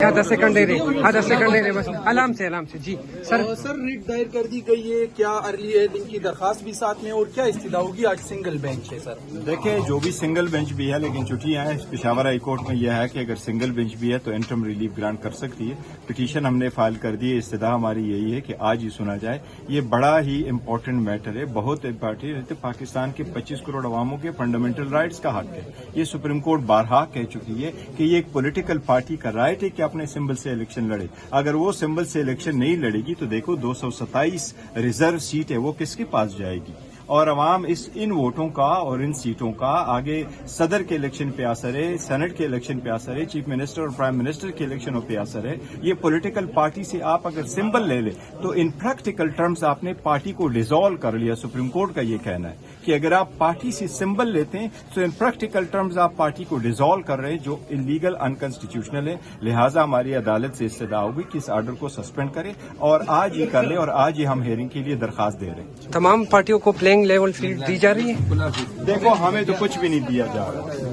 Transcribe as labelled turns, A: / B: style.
A: آدھا سیکنڈ دے رہے بس آرام سے جی سر
B: ریٹ دائر کر دی گئی ہے، کیا ارلی ہیئرنگ کی درخواست بھی ساتھ میں، اور کیا استدعا ہوگی؟ آج سنگل بینچ ہے سر.
C: دیکھیں جو بھی سنگل بینچ بھی ہے لیکن چھٹیاں ہیں. پشاور ہائی کورٹ میں یہ ہے کہ اگر سنگل بینچ بھی ہے تو انٹرم ریلیف گرانٹ کر سکتی ہے. پٹیشن ہم نے فائل کر دی ہے. استدعا ہماری یہی ہے کہ آج ہی سنا جائے. یہ بڑا ہی امپورٹنٹ میٹر ہے، بہت امپورٹنٹ ہے. پاکستان کے 25 کروڑ عواموں کے فنڈامنٹل رائٹس کا حق ہے. یہ سپریم کورٹ بارہا کہہ چکی ہے کہ یہ ایک پولیٹیکل پارٹی کا رائٹ ہے کہ اپنے سمبل سے الیکشن لڑے. اگر وہ سمبل سے الیکشن نہیں لڑے گی تو دیکھو 227 ریزرو سیٹ ہے وہ کس کے پاس جائے گی. اور عوام ان ووٹوں کا اور ان سیٹوں کا آگے صدر کے الیکشن پہ اثر ہے، سینٹ کے الیکشن پہ اثر ہے، چیف منسٹر اور پرائم منسٹر کے الیکشنوں پہ اثر ہے. یہ پولیٹیکل پارٹی سے آپ اگر سمبل لے لیں تو ان پریکٹیکل ٹرمز آپ نے پارٹی کو ڈیزالو کر لیا. سپریم کورٹ کا یہ کہنا ہے کہ اگر آپ پارٹی سے سمبل لیتے ہیں تو ان پریکٹیکل ٹرمز آپ پارٹی کو ڈیزالو کر رہے ہیں، جو انلیگل انکانسٹیٹیوشنل ہے. لہٰذا ہماری عدالت سے استدعا ہوگی کہ اس آرڈر کو سسپینڈ کرے اور آج ہی کر لے، اور آج ہی ہم ہیئرنگ کے لیے درخواست دے رہے ہیں.
A: تمام پارٹیوں کو پلینگ لیول فیلڈ دی جا رہی ہے.
C: دیکھو ہمیں تو کچھ بھی نہیں دیا جا رہا.